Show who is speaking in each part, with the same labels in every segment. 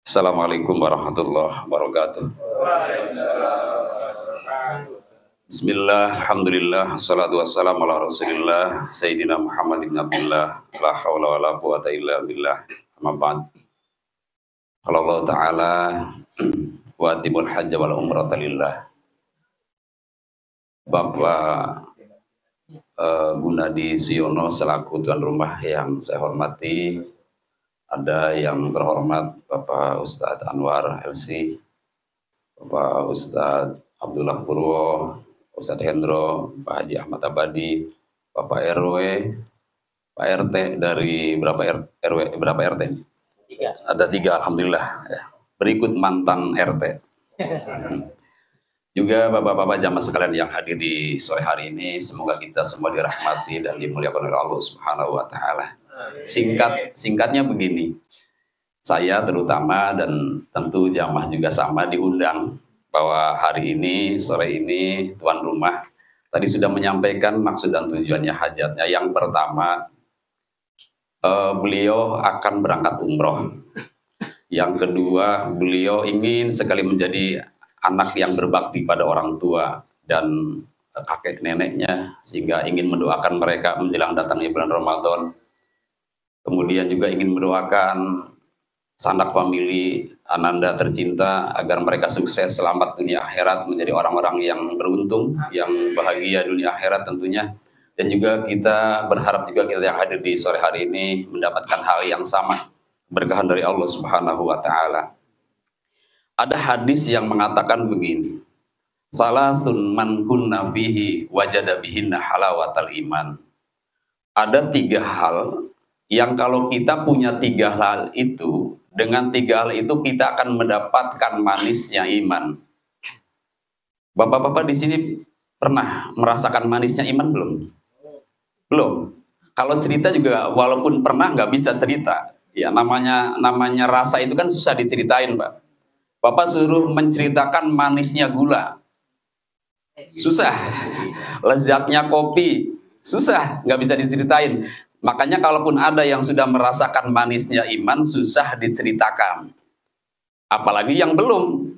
Speaker 1: Assalamualaikum warahmatullahi wabarakatuh. Bismillah, alhamdulillah, assalatu wassalamu ala rasulillah Sayyidina Muhammad ibn Abdullah, la hawla wa la quwata illa billah, amma ba'd. Qala Allah Ta'ala wa atimul hajja wal umrata lillah. Bapak Gunadi Siono selaku tuan rumah yang saya hormati, ada yang terhormat Bapak Ustadz Anwar LC, Bapak Ustadz Abdullah Purwo, Ustadz Hendro, Pak Haji Ahmad Abadi, Bapak RW, Pak RT dari berapa RT? Tiga. Ada 3, alhamdulillah. Ya. Berikut mantan RT. Juga bapak-bapak jamaah sekalian yang hadir di sore hari ini, semoga kita semua dirahmati dan dimuliakan oleh Allah Subhanahu wa Ta'ala. Singkatnya begini, saya terutama dan tentu jamaah juga sama diundang bahwa hari ini, sore ini, tuan rumah tadi sudah menyampaikan maksud dan tujuannya hajatnya. Yang pertama, beliau akan berangkat umroh. Yang kedua, beliau ingin sekali menjadi anak yang berbakti pada orang tua dan kakek neneknya, sehingga ingin mendoakan mereka menjelang datangnya bulan Ramadan. Kemudian juga ingin mendoakan sanak famili Ananda tercinta agar mereka sukses selamat dunia akhirat, menjadi orang-orang yang beruntung, yang bahagia dunia akhirat tentunya. Dan juga kita berharap juga kita yang hadir di sore hari ini mendapatkan hal yang sama, berkahan dari Allah Subhanahu wa Ta'ala. Ada hadis yang mengatakan begini, salasun man kunna fihi wajada bihinna halawatal iman. Ada 3 hal yang kalau kita punya 3 hal itu, dengan 3 hal itu kita akan mendapatkan manisnya iman. Bapak-bapak di sini pernah merasakan manisnya iman belum? Belum. Kalau cerita juga walaupun pernah nggak bisa cerita. Ya namanya rasa itu kan susah diceritain, Pak. Bapak suruh menceritakan manisnya gula, susah. Lezatnya kopi, susah, nggak bisa diceritain. Makanya kalaupun ada yang sudah merasakan manisnya iman, susah diceritakan. Apalagi yang belum.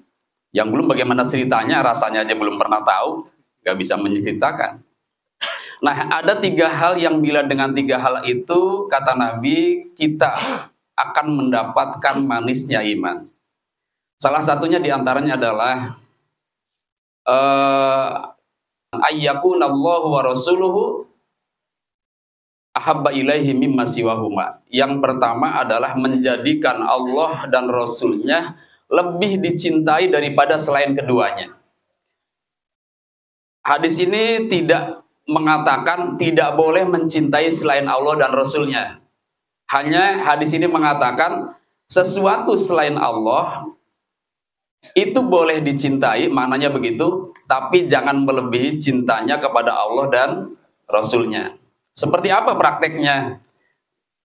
Speaker 1: Yang belum bagaimana ceritanya, rasanya aja belum pernah tahu, nggak bisa menceritakan. Nah, ada 3 hal yang bila dengan 3 hal itu, kata Nabi, kita akan mendapatkan manisnya iman. Salah satunya diantaranya adalah ayyakunallahu wa rasuluhu ahabba ilaihi mimma siwahuma. Yang pertama adalah menjadikan Allah dan Rasulnya lebih dicintai daripada selain keduanya. Hadis ini tidak mengatakan tidak boleh mencintai selain Allah dan Rasulnya. Hanya hadis ini mengatakan sesuatu selain Allah itu boleh dicintai, maknanya begitu, tapi jangan melebihi cintanya kepada Allah dan Rasulnya. Seperti apa prakteknya?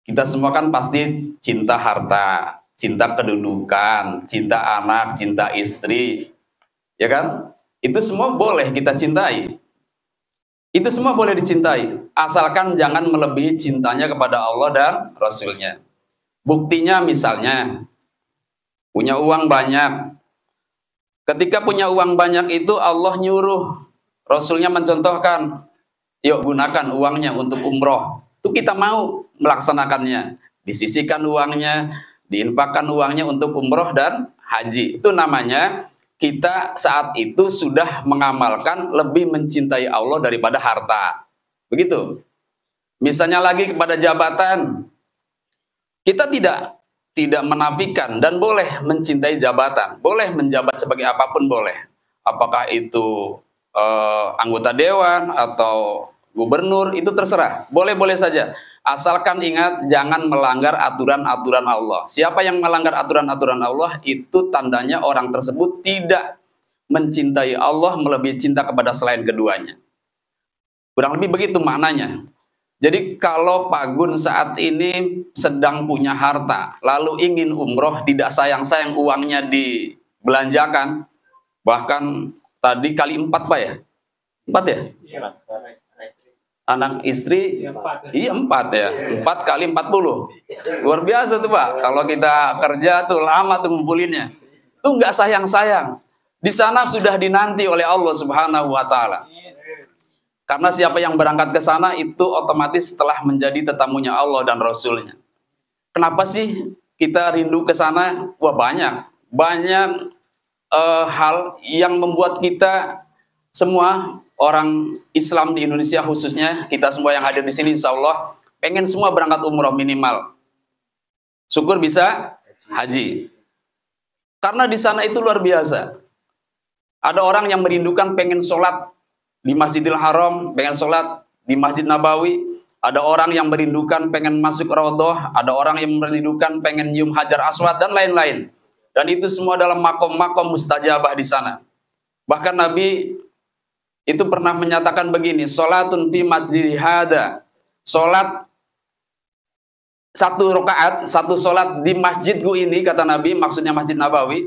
Speaker 1: Kita semua kan pasti cinta harta, cinta kedudukan, cinta anak, cinta istri, ya kan? Itu semua boleh kita cintai. Itu semua boleh dicintai, asalkan jangan melebihi cintanya kepada Allah dan Rasulnya. Buktinya misalnya, punya uang banyak. Ketika punya uang banyak itu Allah nyuruh, Rasulnya mencontohkan, yuk gunakan uangnya untuk umroh. Itu kita mau melaksanakannya. Disisihkan uangnya, diinfakkan uangnya untuk umroh dan haji. Itu namanya kita saat itu sudah mengamalkan lebih mencintai Allah daripada harta. Begitu. Misalnya lagi kepada jabatan, kita tidak menafikan dan boleh mencintai jabatan. Boleh menjabat sebagai apapun boleh. Apakah itu anggota dewan atau gubernur, itu terserah. Boleh-boleh saja. Asalkan ingat jangan melanggar aturan-aturan Allah. Siapa yang melanggar aturan-aturan Allah, itu tandanya orang tersebut tidak mencintai Allah melebihi cinta kepada selain keduanya. Kurang lebih begitu maknanya. Jadi kalau Pak Gun saat ini sedang punya harta, lalu ingin umroh, tidak sayang-sayang uangnya dibelanjakan, bahkan tadi kali 4 Pak ya? 4 ya? Anak istri,
Speaker 2: Ya, 4.
Speaker 1: iya 4 ya, 4 kali 40. Luar biasa tuh Pak, kalau kita kerja tuh lama tuh ngumpulinnya. Itu nggak sayang-sayang. Di sana sudah dinanti oleh Allah Subhanahu wa Ta'ala. Karena siapa yang berangkat ke sana itu otomatis telah menjadi tetamunya Allah dan Rasulnya. Kenapa sih kita rindu ke sana? Wah banyak hal yang membuat kita semua orang Islam di Indonesia khususnya, kita semua yang hadir di sini insya Allah pengen semua berangkat umroh minimal. Syukur bisa haji. Karena di sana itu luar biasa. Ada orang yang merindukan pengen sholat di Masjidil Haram, pengen sholat di Masjid Nabawi. Ada orang yang merindukan pengen masuk Raudhah, ada orang yang merindukan pengen nyium Hajar Aswad dan lain-lain. Dan itu semua dalam makom-makom mustajabah di sana. Bahkan Nabi itu pernah menyatakan begini, sholatun fi masjid hada, sholat satu rakaat, satu sholat di masjidku ini, kata Nabi, maksudnya Masjid Nabawi,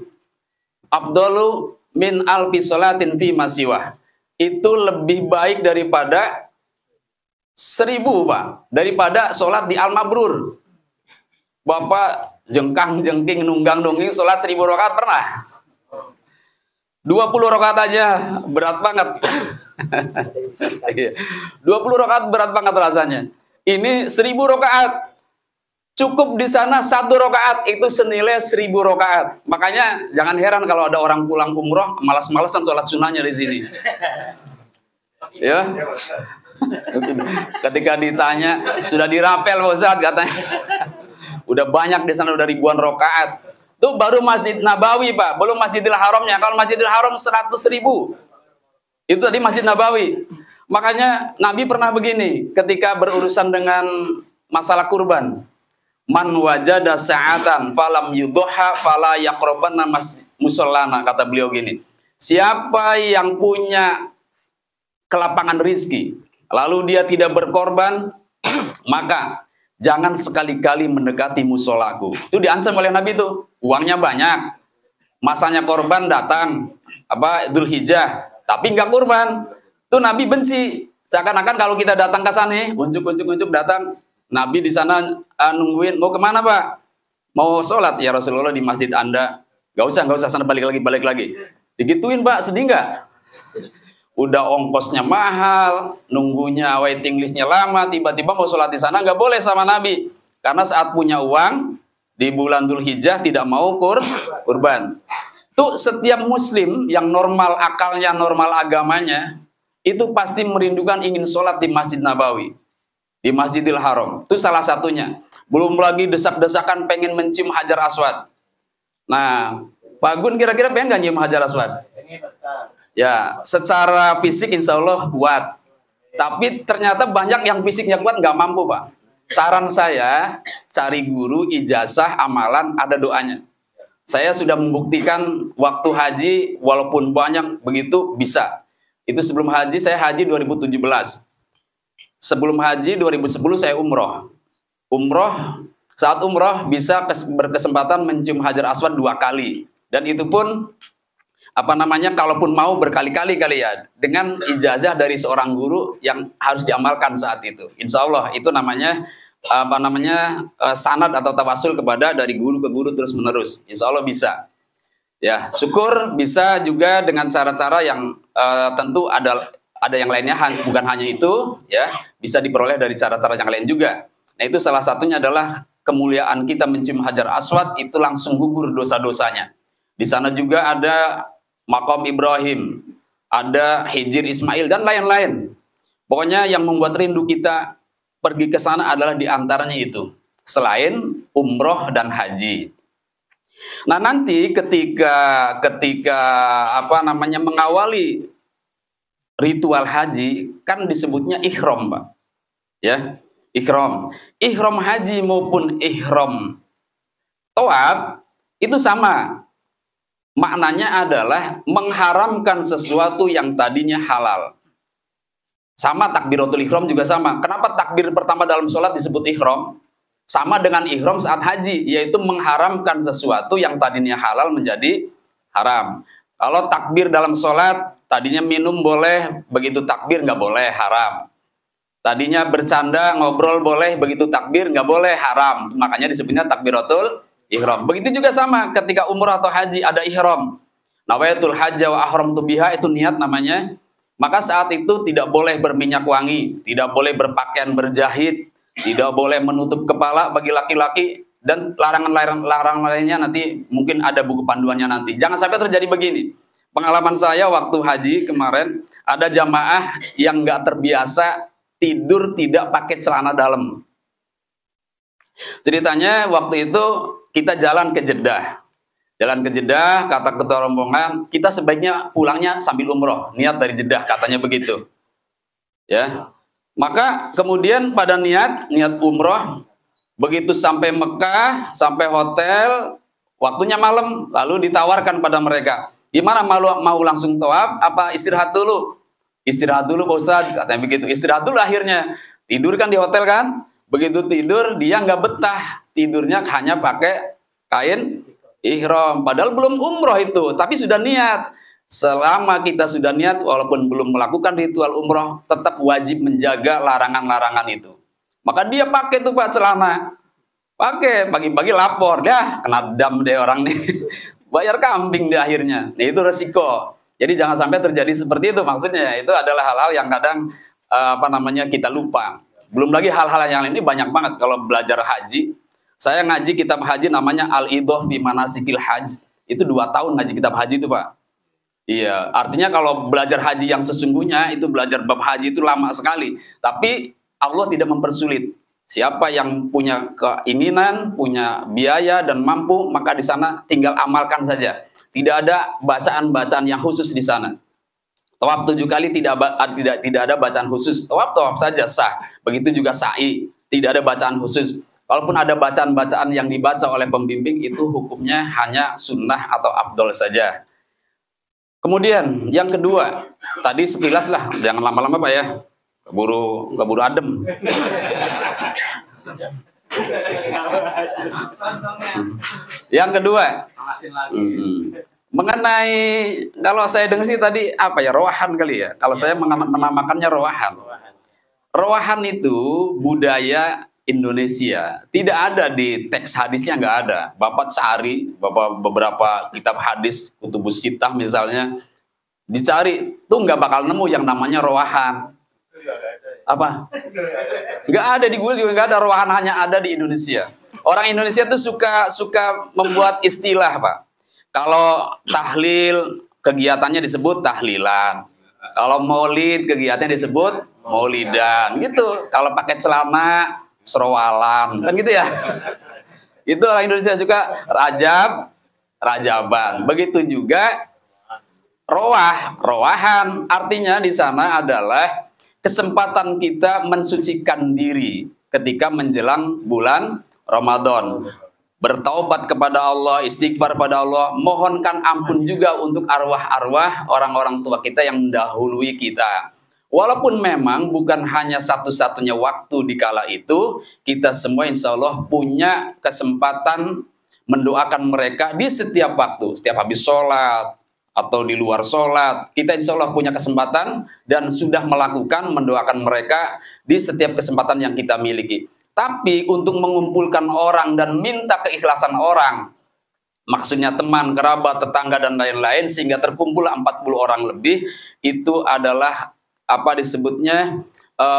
Speaker 1: afdalu min alfi sholatin fi masiwah, itu lebih baik daripada 1000 Pak, daripada sholat di Al-Mabrur. Bapak jengkang-jengking, nunggang-nungging sholat 1000 rakaat pernah? 20 rakaat aja berat banget. 20 rakaat berat banget rasanya. Ini 1000 rakaat. Cukup di sana 1 rakaat itu senilai 1000 rakaat. Makanya jangan heran kalau ada orang pulang umroh malas-malasan sholat sunnahnya di sini. Ya. Ketika ditanya sudah dirapel Pak Ustadz katanya. Udah banyak di sana, udah ribuan rakaat. Itu baru Masjid Nabawi Pak, belum Masjidil Haramnya. Kalau Masjidil Haram 100.000. Itu tadi Masjid Nabawi. Makanya Nabi pernah begini ketika berurusan dengan masalah kurban. Man wajada sa'atan falam yudhoha fala yaqrabanna musallana, kata beliau gini. Siapa yang punya kelapangan rizki, lalu dia tidak berkorban, maka jangan sekali-kali mendekati musolaku. Itu diancam oleh Nabi itu. Uangnya banyak, masanya korban datang, Dzulhijjah, tapi nggak kurban. Itu Nabi benci. Seakan-akan kalau kita datang ke sana, unjuk datang, Nabi di sana nungguin, mau kemana Pak? Mau sholat ya Rasulullah di masjid Anda. Gak usah sana balik lagi. Digituin Pak, sedih nggak? Udah ongkosnya mahal, nunggunya waiting listnya lama, tiba-tiba mau sholat di sana nggak boleh sama Nabi. Karena saat punya uang, di bulan Dzulhijjah tidak mau kurban. Tuh setiap muslim yang normal akalnya, normal agamanya, itu pasti merindukan ingin sholat di Masjid Nabawi, di Masjidil Haram. Itu salah satunya. Belum lagi desak-desakan pengen mencium Hajar Aswad. Nah, Pak Gun kira-kira pengen nggak nyium Hajar Aswad? Ya, secara fisik insya Allah kuat. Tapi ternyata banyak yang fisiknya kuat nggak mampu Pak. Saran saya, cari guru, ijazah, amalan, ada doanya. Saya sudah membuktikan waktu haji, walaupun banyak begitu, bisa. Itu sebelum haji, saya haji 2017. Sebelum haji 2010 saya umroh. Saat umroh bisa berkesempatan mencium Hajar Aswad 2 kali. Dan itu pun kalaupun mau berkali-kali kali ya, dengan ijazah dari seorang guru yang harus diamalkan saat itu. Insya Allah itu namanya sanad atau tawasul kepada dari guru ke guru terus menerus. Insya Allah bisa. Ya, syukur bisa juga dengan cara-cara yang tentu ada yang lainnya, bukan hanya itu, ya, bisa diperoleh dari cara-cara yang lain juga. Nah, itu salah satunya adalah kemuliaan kita mencium Hajar Aswad itu langsung gugur dosa-dosanya. Di sana juga ada Makom Ibrahim, ada Hijir Ismail dan lain-lain. Pokoknya yang membuat rindu kita pergi ke sana adalah diantaranya itu, selain umroh dan haji. Nah nanti ketika mengawali ritual haji kan disebutnya ihram, Pak. Ya, ihram haji maupun ihram tawaf itu sama. Maknanya adalah mengharamkan sesuatu yang tadinya halal. Sama takbiratul ihram juga sama. Kenapa takbir pertama dalam sholat disebut ihram? Sama dengan ihram saat haji, yaitu mengharamkan sesuatu yang tadinya halal menjadi haram. Kalau takbir dalam sholat, tadinya minum boleh, begitu takbir nggak boleh, haram. Tadinya bercanda, ngobrol boleh, begitu takbir nggak boleh, haram. Makanya disebutnya takbiratul ihram. Begitu juga sama ketika umrah atau haji ada ihram. Nawaitul hajja wa ahramtu biha, itu niat namanya. Maka saat itu tidak boleh berminyak wangi, tidak boleh berpakaian berjahit, tidak boleh menutup kepala bagi laki-laki, dan larangan lainnya nanti mungkin ada buku panduannya nanti. Jangan sampai terjadi begini. Pengalaman saya waktu haji kemarin, ada jamaah yang nggak terbiasa tidur tidak pakai celana dalam. Ceritanya waktu itu kita jalan ke Jeddah. Jalan ke Jeddah, kata ketua rombongan, kita sebaiknya pulangnya sambil umroh. Niat dari Jeddah, katanya begitu. Ya, maka kemudian pada niat umroh, begitu sampai Mekah, sampai hotel, waktunya malam, lalu ditawarkan pada mereka, gimana mau langsung tawaf, apa istirahat dulu? Istirahat dulu Pak Ustadz, katanya begitu. Istirahat dulu akhirnya. Tidur kan di hotel kan? Begitu tidur, dia nggak betah. Tidurnya hanya pakai kain ihram, padahal belum umroh itu, tapi sudah niat. Selama kita sudah niat, walaupun belum melakukan ritual umroh, tetap wajib menjaga larangan-larangan itu. Maka dia pakai tuh Pak celana, pakai pagi-pagi lapor, dah kena dam deh orang nih, bayar kambing deh akhirnya. Nah, itu resiko. Jadi jangan sampai terjadi seperti itu, maksudnya itu adalah hal-hal yang kadang kita lupa. Belum lagi hal-hal yang lain, ini banyak banget kalau belajar haji. Saya ngaji kitab haji namanya Al-Idah fi Manasikil Hajj. Itu 2 tahun ngaji kitab haji itu Pak. Iya, artinya kalau belajar haji yang sesungguhnya, itu belajar bab haji itu lama sekali. Tapi Allah tidak mempersulit. Siapa yang punya keinginan, punya biaya dan mampu, maka di sana tinggal amalkan saja. Tidak ada bacaan-bacaan yang khusus di sana. Tawaf 7 kali tidak ada bacaan khusus. Tawaf saja sah. Begitu juga sa'i, tidak ada bacaan khusus. Walaupun ada bacaan-bacaan yang dibaca oleh pembimbing, itu hukumnya hanya sunnah atau afdol saja. Kemudian yang kedua, tadi sekilas lah, jangan lama-lama Pak ya, keburu adem. Yang kedua, mengenai, kalau saya dengar sih tadi apa ya, rowahan kali ya. Kalau saya menamakannya rowahan. Rowahan itu budaya Indonesia, tidak ada di teks hadisnya, nggak ada. Bapak cari beberapa kitab hadis, Kutubus Sittah misalnya, dicari tuh nggak bakal nemu yang namanya rowahan. Apa? Nggak ada di Google juga nggak ada rowahan, hanya ada di Indonesia. Orang Indonesia tuh suka membuat istilah Pak. Kalau tahlil kegiatannya disebut tahlilan. Kalau maulid kegiatannya disebut maulidan gitu. Kalau pakai celana serowalan, kan gitu ya. Itu orang Indonesia suka rajaban. Begitu juga rowahan. Artinya di sana adalah kesempatan kita mensucikan diri ketika menjelang bulan Ramadan. Bertaubat kepada Allah, istighfar pada Allah, mohonkan ampun juga untuk arwah-arwah orang-orang tua kita yang mendahului kita. Walaupun memang bukan hanya satu-satunya waktu di kala itu, kita semua insya Allah punya kesempatan mendoakan mereka di setiap waktu, setiap habis sholat atau di luar sholat. Kita insya Allah punya kesempatan dan sudah melakukan mendoakan mereka di setiap kesempatan yang kita miliki. Tapi untuk mengumpulkan orang dan minta keikhlasan orang, maksudnya teman, kerabat, tetangga, dan lain-lain, sehingga terkumpul 40 orang lebih, itu adalah apa disebutnya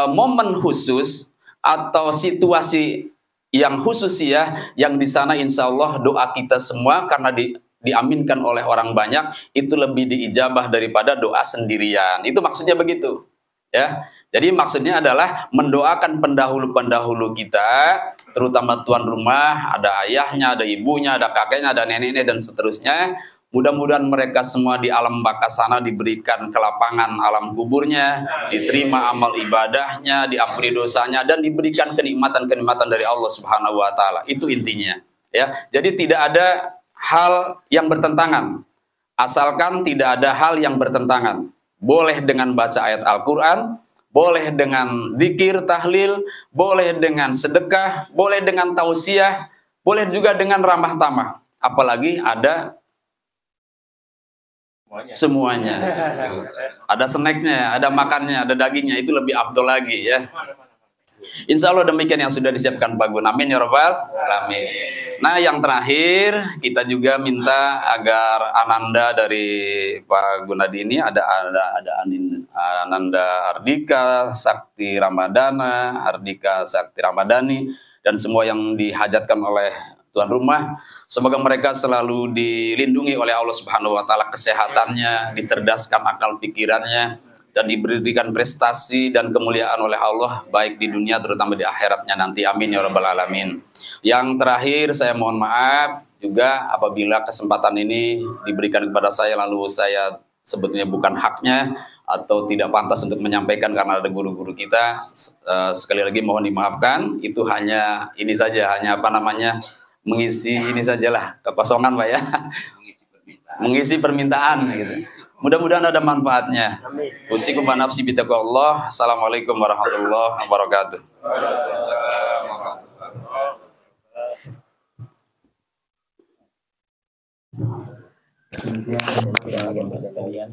Speaker 1: momen khusus atau situasi yang khusus ya, yang di sana insya Allah doa kita semua karena diaminkan oleh orang banyak, itu lebih diijabah daripada doa sendirian. Itu maksudnya begitu ya. Jadi maksudnya adalah mendoakan pendahulu-pendahulu kita, terutama tuan rumah, ada ayahnya, ada ibunya, ada kakeknya, ada neneknya, dan seterusnya. Mudah-mudahan mereka semua di alam baka sana diberikan kelapangan alam kuburnya, diterima amal ibadahnya, diampuni dosanya, dan diberikan kenikmatan-kenikmatan dari Allah Subhanahu wa taala. Itu intinya, ya. Jadi tidak ada hal yang bertentangan. Asalkan tidak ada hal yang bertentangan. Boleh dengan baca ayat Al-Qur'an, boleh dengan zikir, tahlil, boleh dengan sedekah, boleh dengan tausiah, boleh juga dengan ramah tamah. Apalagi ada semuanya. Ada snacknya, ada makannya, ada dagingnya, itu lebih afdol lagi ya. Insya Allah demikian yang sudah disiapkan Pak Gun. Amin ya Rabbal Alamin. Nah, yang terakhir kita juga minta agar Ananda dari Pak Gunadi ini ada Ananda Ardika Sakti Ramadana, Ardika Sakti Ramadhani, dan semua yang dihajatkan oleh tuan rumah, semoga mereka selalu dilindungi oleh Allah Subhanahu wa taala, kesehatannya, dicerdaskan akal pikirannya, dan diberikan prestasi dan kemuliaan oleh Allah baik di dunia terutama di akhiratnya nanti. Amin ya rabbal alamin. Yang terakhir saya mohon maaf juga apabila kesempatan ini diberikan kepada saya lalu saya sebetulnya bukan haknya atau tidak pantas untuk menyampaikan karena ada guru-guru kita. Sekali lagi mohon dimaafkan, itu hanya ini saja, hanya apa namanya, mengisi ini sajalah kekosongan Pak ya. Mengisi permintaan gitu. Mudah-mudahan ada manfaatnya. Usikum wa nafsi bitaqwallah. Assalamualaikum warahmatullahi wabarakatuh.
Speaker 2: Demikian